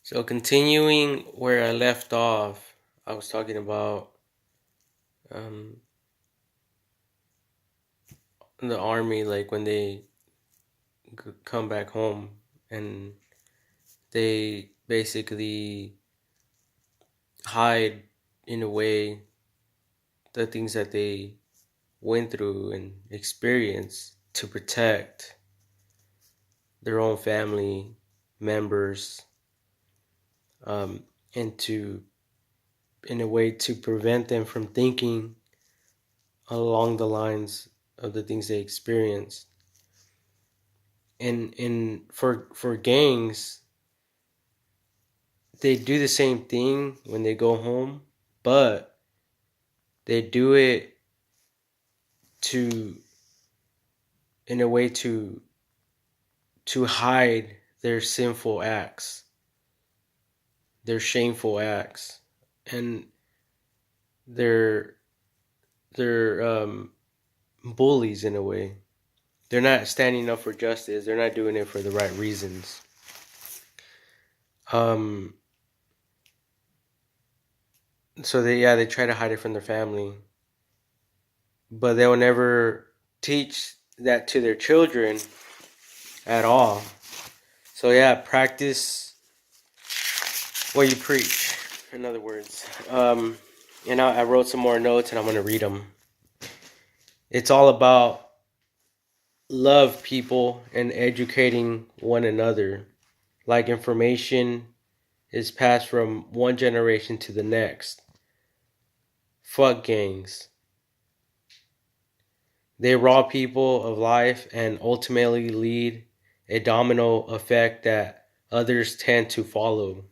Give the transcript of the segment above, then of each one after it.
So continuing where I left off, I was talking about um, the army, like when they come back home and they basically hide in a way the things that they went through and experienced to protect their own family members, um, and to, in a way, to prevent them from thinking along the lines of the things they experienced. And for gangs, they do the same thing when they go home, but they do it to, in a way, to hide their sinful acts, their shameful acts, and they're they're bullies in a way. They're not standing up for justice. They're not doing it for the right reasons. Um, so they try to hide it from their family, but they will never teach that to their children at all. So yeah, practice what you preach. In other words, and I wrote some more notes, and I'm gonna read them. It's all about love people and educating one another. Like information is passed from one generation to the next. Fuck gangs. They rob people of life and ultimately lead a domino effect that others tend to follow.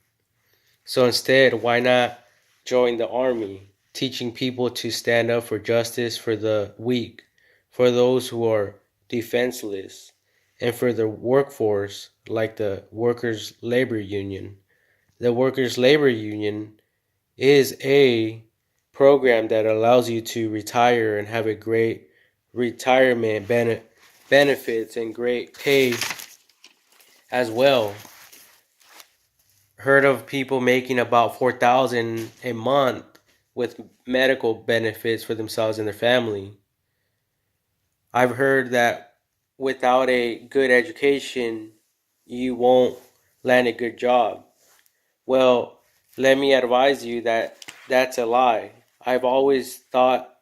So instead, why not join the army, teaching people to stand up for justice for the weak, for those who are defenseless, and for the workforce, like the Workers' Labor Union. The Workers' Labor Union is a program that allows you to retire and have a great retirement benefits and great pay as well. Heard of people making about 4,000 a month with medical benefits for themselves and their family. I've heard that without a good education, you won't land a good job. Well, let me advise you that that's a lie. I've always thought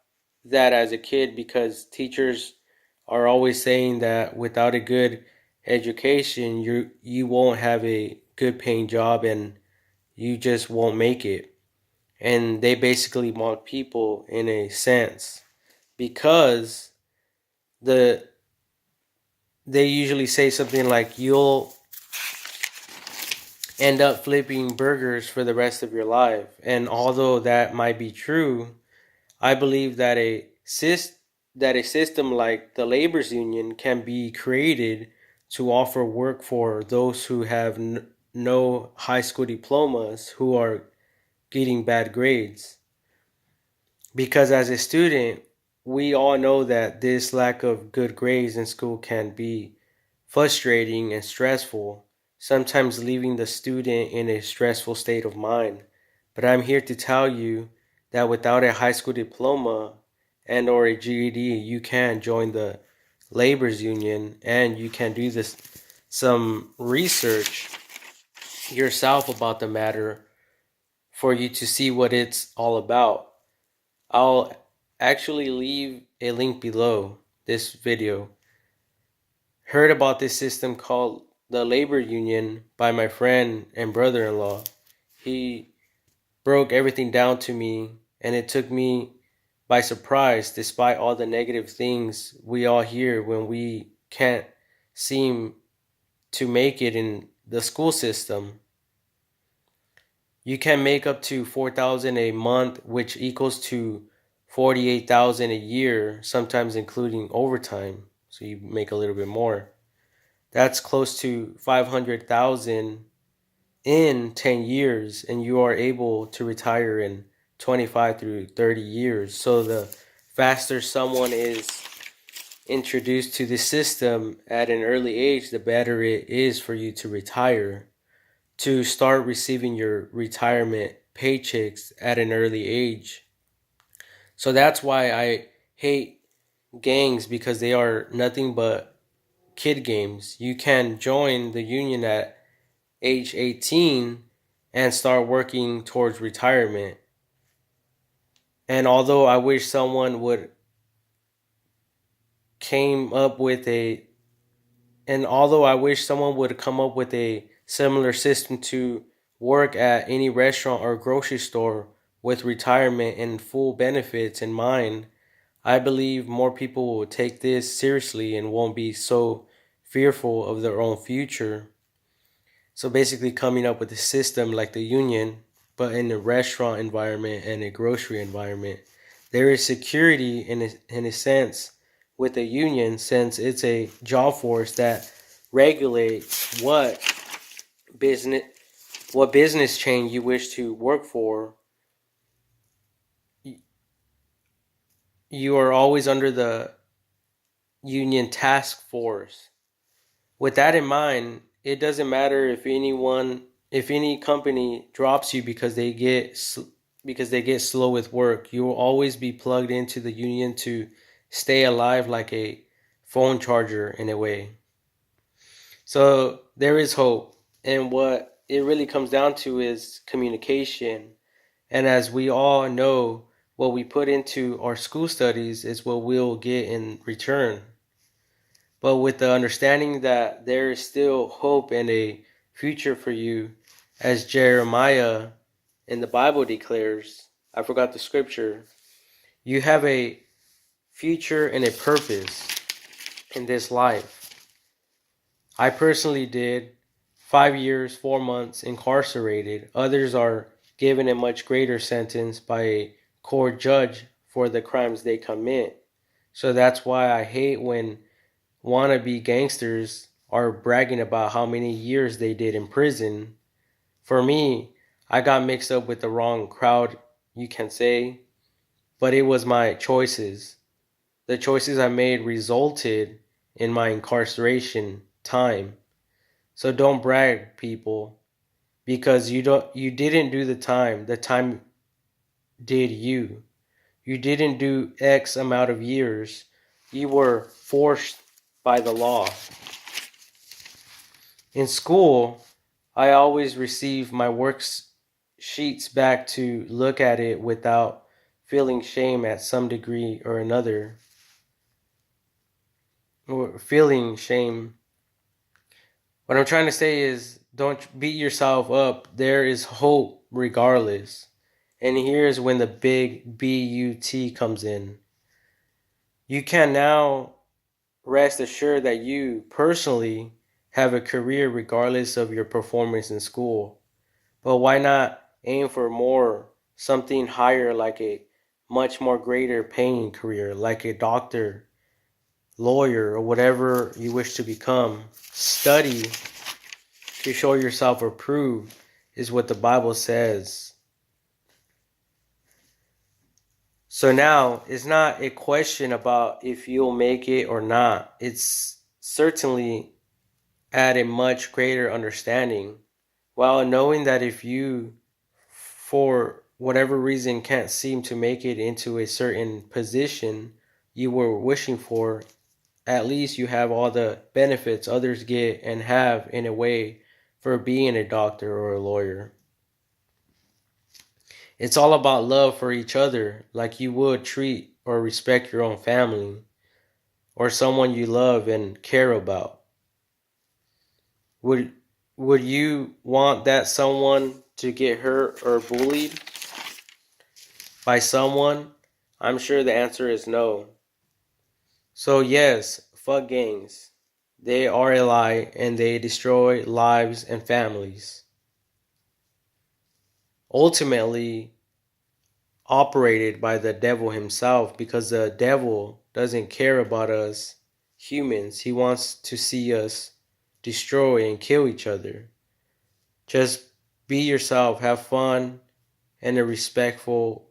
that as a kid because teachers are always saying that without a good education, you won't have a good paying job and you just won't make it. And they basically mock people in a sense because the they usually say something like you'll end up flipping burgers for the rest of your life. And although that might be true, I believe that a system like the labor's union can be created to offer work for those who have no high school diplomas who are getting bad grades. Because as a student, we all know that this lack of good grades in school can be frustrating and stressful, sometimes leaving the student in a stressful state of mind. But I'm here to tell you that without a high school diploma and or a GED, you can join the labor's union and you can do this some research yourself about the matter for you to see what it's all about. I'll actually leave a link below this video. Heard about this system called the labor union by my friend and brother-in-law. He broke everything down to me and it took me by surprise despite all the negative things we all hear when we can't seem to make it in the school system. You can make up to 4,000 a month, which equals to 48,000 a year, sometimes including overtime. So you make a little bit more. That's close to 500,000 in 10 years, and you are able to retire in 25 through 30 years. So the faster someone is introduced to the system at an early age, the better it is for you to retire. to start receiving your retirement paychecks at an early age. So that's why I hate gangs, because they are nothing but kid games. You can join the union at age 18 and start working towards retirement. And although I wish someone would came up with a and although I wish someone would come up with a similar system to work at any restaurant or grocery store with retirement and full benefits in mind, I believe more people will take this seriously and won't be so fearful of their own future. So basically, coming up with a system like the union, but in a restaurant environment and a grocery environment, there is security in a sense with a union, since it's a job force that regulates business what business chain you wish to work for. You are always under the union task force. With that in mind, it doesn't matter if any company drops you because they get slow with work. You will always be plugged into the union to stay alive, like a phone charger in a way. So there is hope, and what it really comes down to is communication. And as we all know, what we put into our school studies is what we'll get in return. But with the understanding that there is still hope and a future for you, as Jeremiah in the Bible declares, I forgot the scripture, you have a future and a purpose in this life. I personally did 5 years, 4 months incarcerated. Others are given a much greater sentence by a court judge for the crimes they commit. So that's why I hate when wannabe gangsters are bragging about how many years they did in prison. For me, I got mixed up with the wrong crowd, you can say, but it was my choices. The choices I made resulted in my incarceration time. So don't brag, people, because you didn't do the time. The time did you. You didn't do X amount of years. You were forced by the law. In school, I always receive my worksheets back to look at it without feeling shame at some degree or another. Or feeling shame. What I'm trying to say is, don't beat yourself up. There is hope regardless. And here's when the big BUT comes in. You can now rest assured that you personally have a career regardless of your performance in school. But why not aim for more, something higher, like a much more greater paying career, like a doctor, lawyer, or whatever you wish to become? Study to show yourself approved is what the Bible says. So now it's not a question about if you'll make it or not. It's certainly at a much greater understanding, while knowing that if you, for whatever reason, can't seem to make it into a certain position you were wishing for, at least you have all the benefits others get and have in a way for being a doctor or a lawyer. It's all about love for each other, like you would treat or respect your own family or someone you love and care about. Would would you want that someone to get hurt or bullied by someone? I'm sure the answer is no. So yes, fuck gangs. They are a lie and they destroy lives and families. Ultimately operated by the devil himself, because the devil doesn't care about us humans. He wants to see us destroy and kill each other. Just be yourself, have fun in a respectful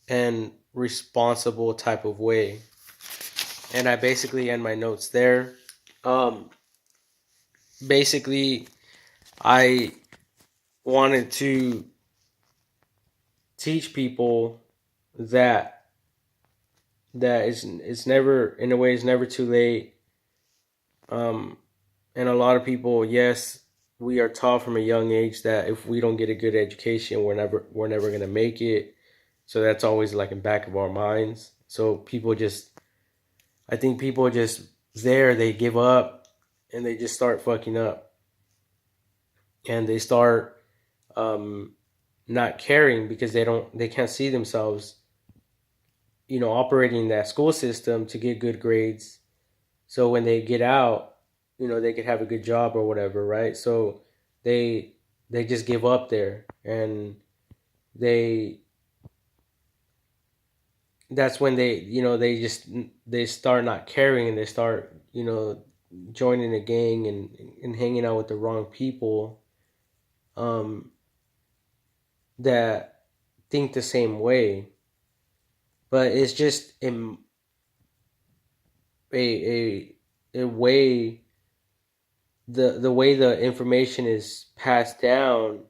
and responsible type of way. And I basically end my notes there. Um, Basically, I wanted to teach people that it's never, in a way, it's never too late. Um, and a lot of people, yes, we are taught from a young age that if we don't get a good education, we're never gonna make it. So that's always like in back of our minds. So people just, I think people just there, they give up and they just start fucking up and they start um, not caring because they can't see themselves, operating that school system to get good grades. So when they get out, they could have a good job or whatever, right? So they they just give up there, and they that's when they start not caring, and they start joining a gang and hanging out with the wrong people, um, that think the same way. But it's just a a way, the way the information is passed down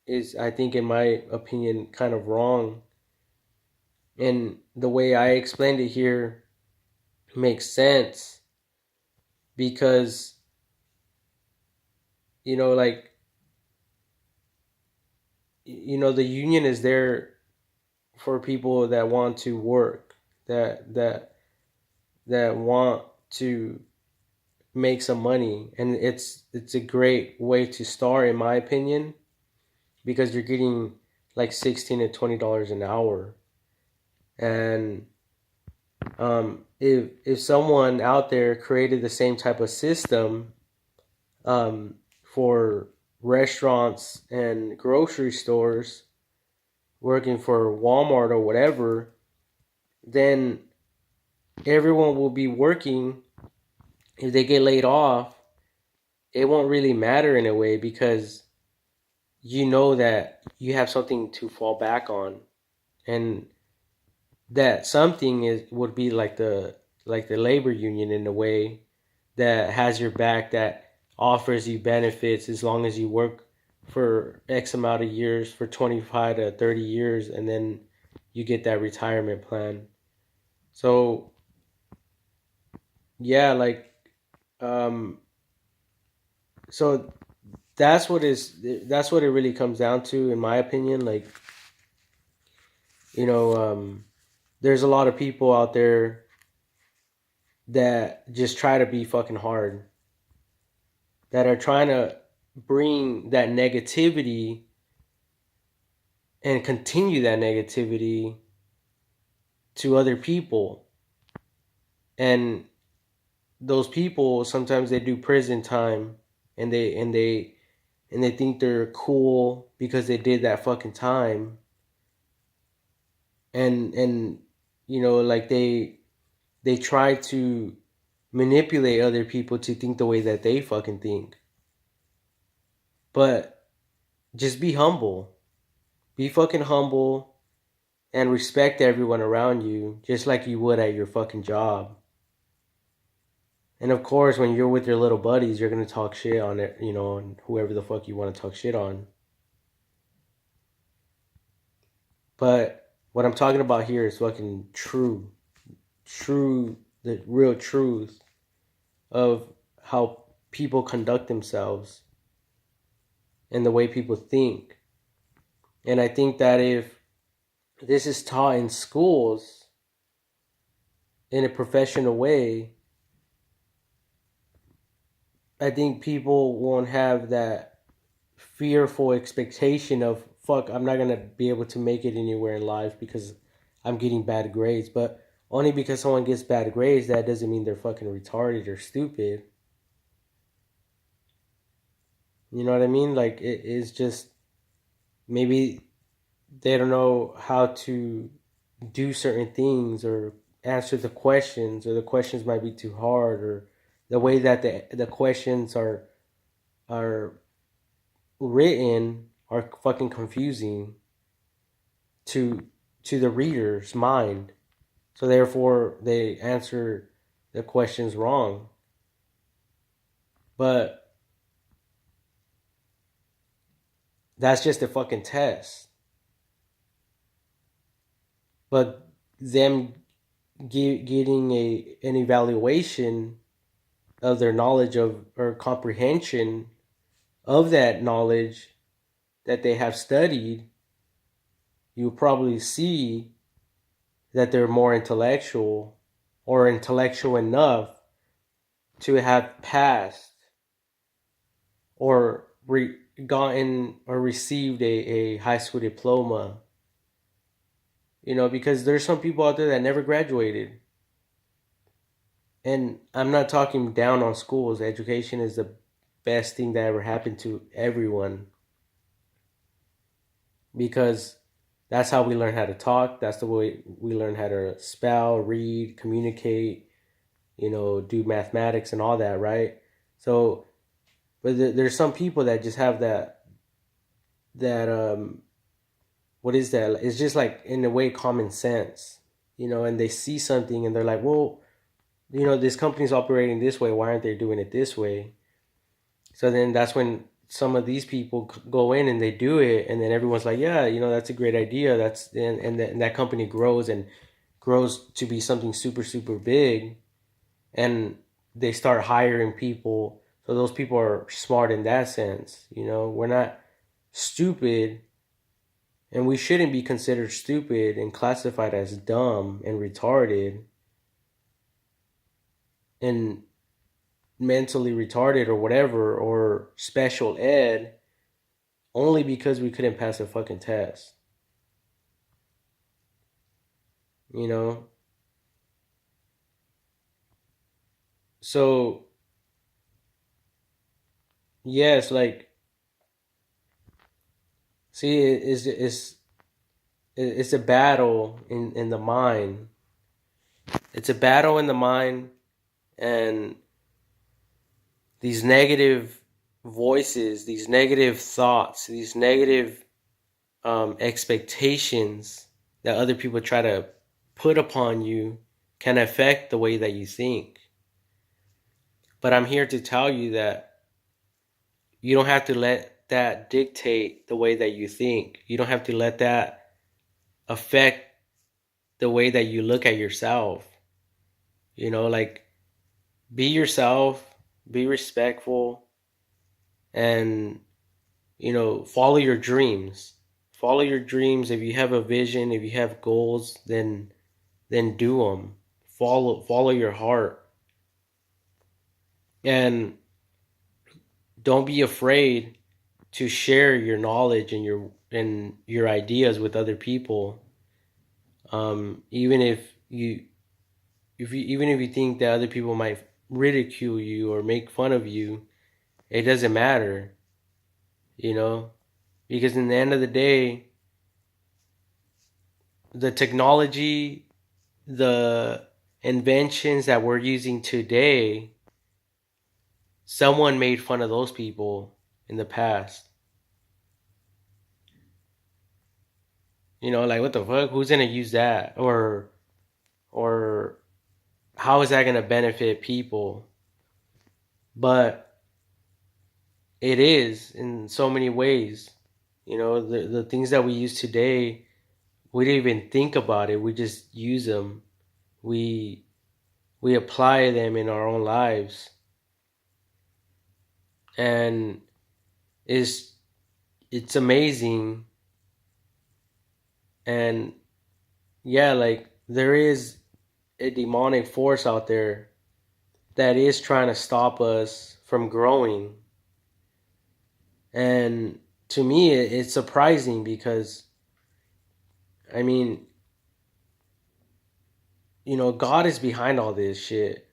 is, I think, in my opinion, kind of wrong. And the way I explained it here makes sense because, like, the union is there for people that want to work, that want to make some money, and it's a great way to start, in my opinion, because you're getting like $16 to $20 an hour. And if someone out there created the same type of system, for restaurants and grocery stores, working for Walmart or whatever, then everyone will be working. If they get laid off, it won't really matter in a way because you know that you have something to fall back on, and that something is would be like the labor union, in a way, that has your back, that offers you benefits as long as you work for X amount of years, for 25 to 30 years, and then you get that retirement plan. So yeah, like, um so that's what it really comes down to, in my opinion. Like, you know um there's a lot of people out there that just try to be fucking hard, that are trying to bring that negativity and continue that negativity to other people. And those people, sometimes they do prison time, and they think they're cool because they did that fucking time. And like, they try to manipulate other people to think the way that they fucking think. But just be humble. Be fucking humble and respect everyone around you, just like you would at your fucking job. And of course, when you're with your little buddies, you're gonna talk shit on it, on whoever the fuck you want to talk shit on. But what I'm talking about here is fucking true, the real truth of how people conduct themselves and the way people think. And I think that if this is taught in schools in a professional way, I think people won't have that fearful expectation of, fuck, I'm not gonna be able to make it anywhere in life because I'm getting bad grades. But only because someone gets bad grades, that doesn't mean they're fucking retarded or stupid. You know what I mean? Like, it is just, maybe they don't know how to do certain things, or answer the questions, or the questions might be too hard, or the way that the questions are written are fucking confusing to the reader's mind. So therefore they answer the questions wrong. But That's just a fucking test. But them getting an evaluation of their knowledge of or comprehension of that knowledge that they have studied, you'll probably see that they're more intellectual or intellectual enough to have passed or gotten or received a high school diploma. Because there's some people out there that never graduated. And I'm not talking down on schools. Education is the best thing that ever happened to everyone because that's how we learn how to talk. That's the way we learn how to spell, read, communicate, do mathematics and all that, right? So, but there's some people that just have that what is that? It's just like in a way common sense, and they see something and they're like, well, this company's operating this way. Why aren't they doing it this way? So then that's when some of these people go in and they do it, and then everyone's like, yeah, that's a great idea. And that company grows and grows to be something super super big, and they start hiring people. So those people are smart in that sense. We're not stupid, and we shouldn't be considered stupid and classified as dumb and retarded and mentally retarded or whatever or special ed only because we couldn't pass a fucking test. You know? So, yes, like, see, it's a battle in the mind. It's a battle in the mind, and these negative voices, these negative thoughts, these negative expectations that other people try to put upon you can affect the way that you think. But I'm here to tell you that you don't have to let that dictate the way that you think. You don't have to let that affect the way that you look at yourself. Like, be yourself, be respectful, and, follow your dreams. Follow your dreams. If you have a vision, if you have goals, then do them. Follow your heart. And don't be afraid to share your knowledge and your ideas with other people. Even if you think that other people might ridicule you or make fun of you, it doesn't matter, you know, because in the end of the day, the technology, the inventions that we're using today, someone made fun of those people in the past. Like, what the fuck? Who's gonna use that? Or how is that gonna benefit people? But it is in so many ways. The things that we use today, we didn't even think about it. We just use them. We we apply them in our own lives, and it's it's amazing. And yeah, like, there is a demonic force out there that is trying to stop us from growing. And to me, it's surprising because, I mean, God is behind all this shit.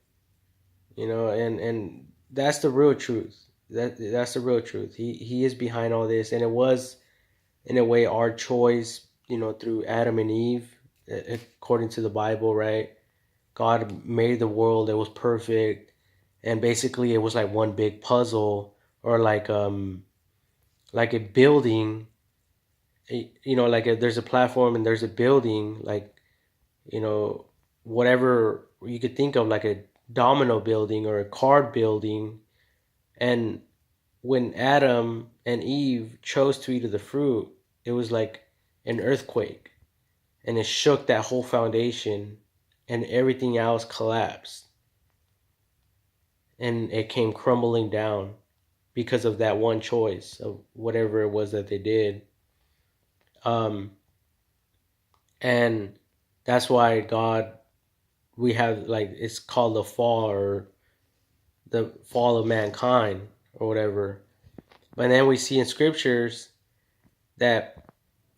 And that's the real truth. That's the real truth. He is behind all this, and it was in a way our choice. Through Adam and Eve, according to the Bible, right? God made the world. It was perfect, and basically it was like one big puzzle, or like a building. Like there's a platform and there's a building, like, you know whatever you could think of, like a domino building or a card building, and when Adam and Eve chose to eat of the fruit, it was like an earthquake, and it shook that whole foundation, and everything else collapsed, and it came crumbling down because of that one choice of whatever it was that they did. Um, and that's why God, we have like it's called the fall, or the fall of mankind, or whatever. But then we see in scriptures that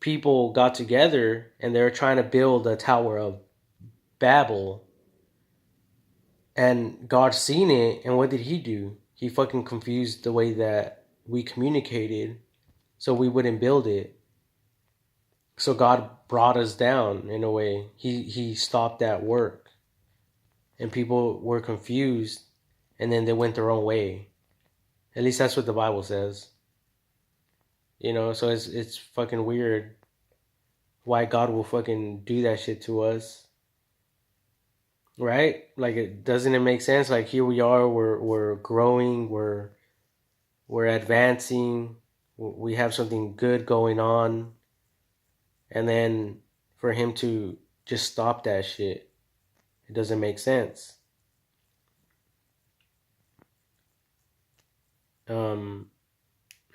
people got together and they were trying to build a Tower of Babel, and God seen it, and what did he do? He fucking confused the way that we communicated so we wouldn't build it. So God brought us down in a way. He stopped that work, and people were confused, and then they went their own way. At least that's what the Bible says. So it's fucking weird why God will fucking do that shit to us. Right? Like, it doesn't it make sense? Like, here we are, we're growing, we're advancing, we have something good going on, and then for him to just stop that shit, it doesn't make sense. Um,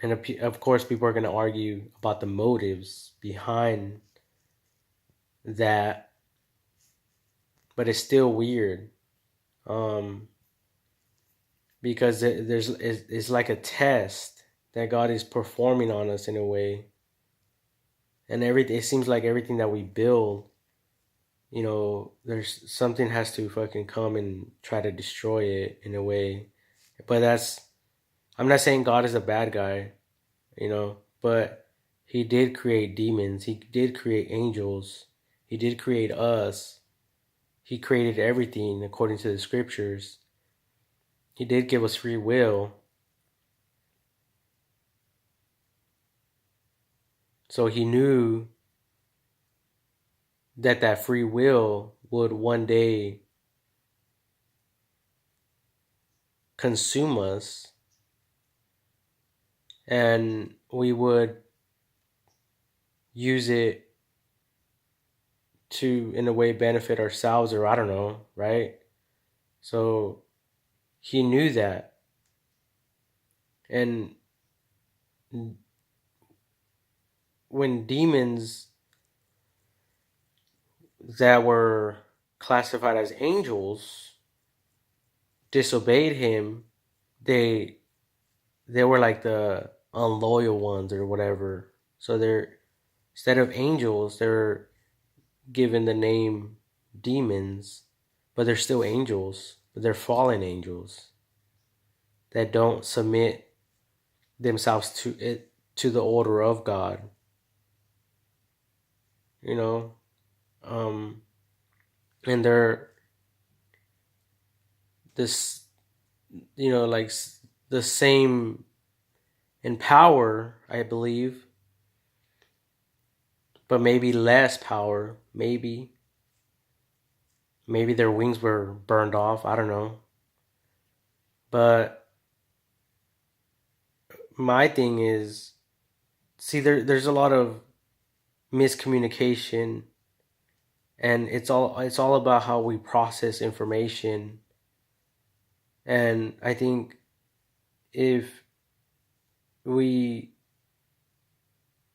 and of course, people are going to argue about the motives behind that, but it's still weird. Um, because it's like a test that God is performing on us in a way, and everything, it seems like everything that we build, there's something has to fucking come and try to destroy it in a way. But I'm not saying God is a bad guy, but he did create demons, he did create angels, he did create us, he created everything according to the scriptures. He did give us free will. So he knew that free will would one day consume us, and we would use it to, in a way, benefit ourselves, or I don't know, right? So he knew that. And when demons that were classified as angels disobeyed him, they were like the unloyal ones or whatever. So they're, instead of angels, they're given the name demons, but they're still angels, but they're fallen angels that don't submit themselves to the order of God. you know, um, and they're this, like the same in power, I believe, but maybe less power. Maybe their wings were burned off. I don't know. But my thing is, see, there's a lot of miscommunication, and it's all about how we process information. And I think if we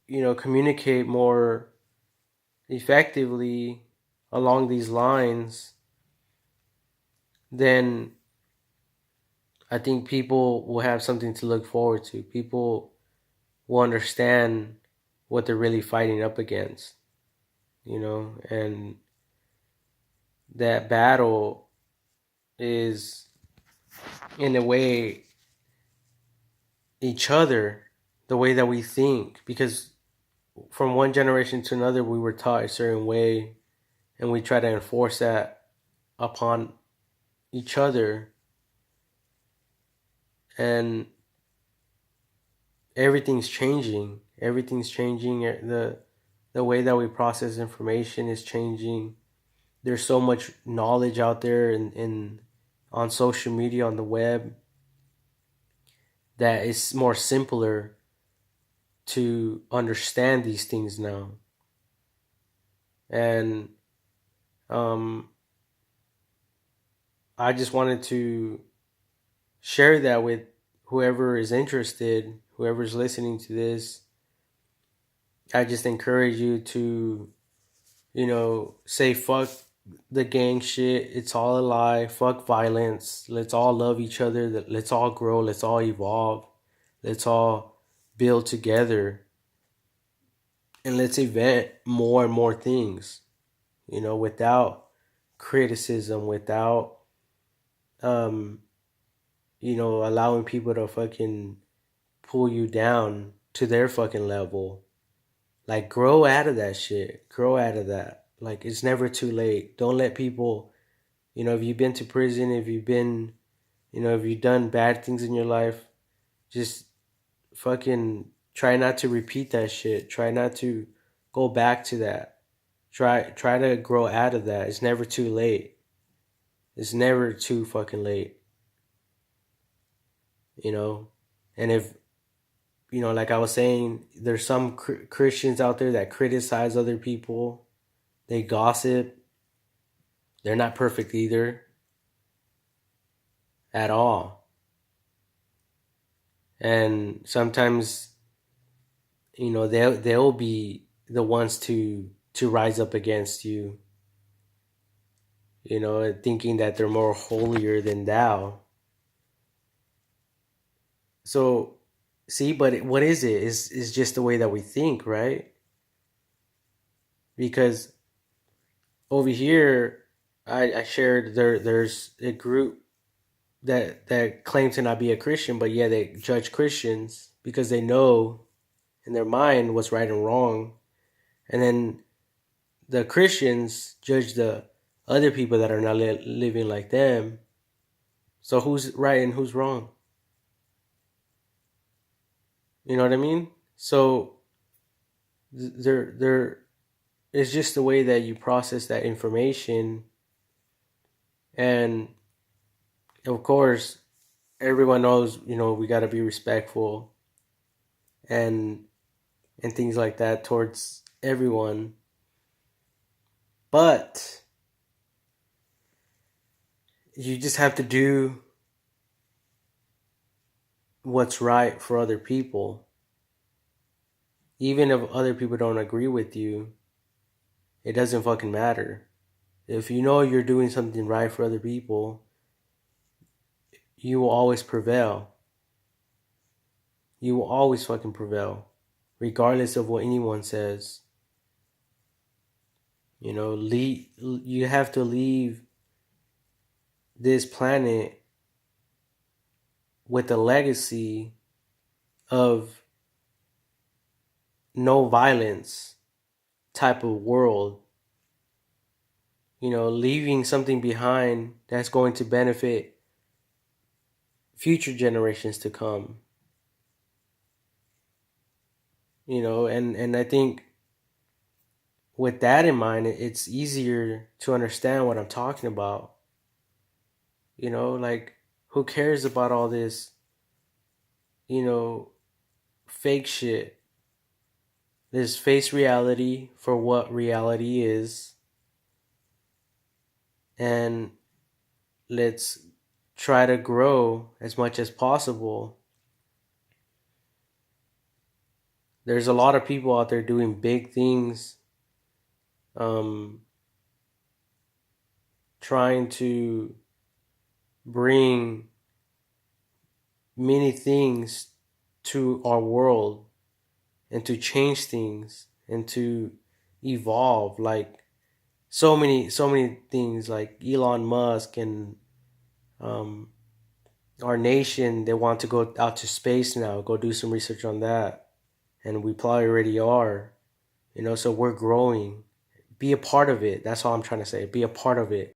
communicate more effectively along these lines, then I think people will have something to look forward to. People will understand what they're really fighting up against, and that battle is, in a way, each other, the way that we think, because from one generation to another we were taught a certain way, and we try to enforce that upon each other, and everything's changing. The way that we process information is changing. There's so much knowledge out there in on social media, on the web, that it's more simpler to understand these things now. And um, I just wanted to share that with whoever is interested, whoever's listening to this. I just encourage you to, say fuck the gang shit. It's all a lie. Fuck violence. Let's all love each other. Let's all grow. Let's all evolve. Let's all build together. And let's invent more and more things, without criticism, without, um, allowing people to fucking pull you down to their fucking level. Like, grow out of that shit. Grow out of that. Like, it's never too late. Don't let people, if you've been to prison, if you've been, if you've done bad things in your life, just fucking try not to repeat that shit. Try not to go back to that. Try to grow out of that. It's never too late. It's never too fucking late. You know? And if, like I was saying, there's some Christians out there that criticize other people. They gossip. They're not perfect either. At all. And sometimes, they'll be the ones to rise up against you, thinking that they're more holier than thou. So, see, but what is it? Is just the way that we think, right? Because over here, I shared there's a group that claim to not be a Christian, but yeah, they judge Christians because they know in their mind what's right and wrong, and then the Christians judge the other people that are not living like them. So who's right and who's wrong? You know what I mean? So there it's just the way that you process that information. And of course, everyone knows, we got to be respectful and things like that towards everyone. But you just have to do what's right for other people. Even if other people don't agree with you, it doesn't fucking matter. If you know you're doing something right for other people, you will always prevail. You will always fucking prevail, regardless of what anyone says. You have to leave this planet with a legacy of no violence type of world. Leaving something behind that's going to benefit future generations to come. And I think with that in mind, it's easier to understand what I'm talking about. Like, who cares about all this, fake shit? Let's face reality for what reality is. And let's try to grow as much as possible. There's a lot of people out there doing big things, trying to bring many things to our world and to change things and to evolve. Like, so many things, like Elon Musk and our nation. They want to go out to space now, go do some research on that, and we probably already are. So we're growing. Be a part of it. That's all I'm trying to say. Be a part of it.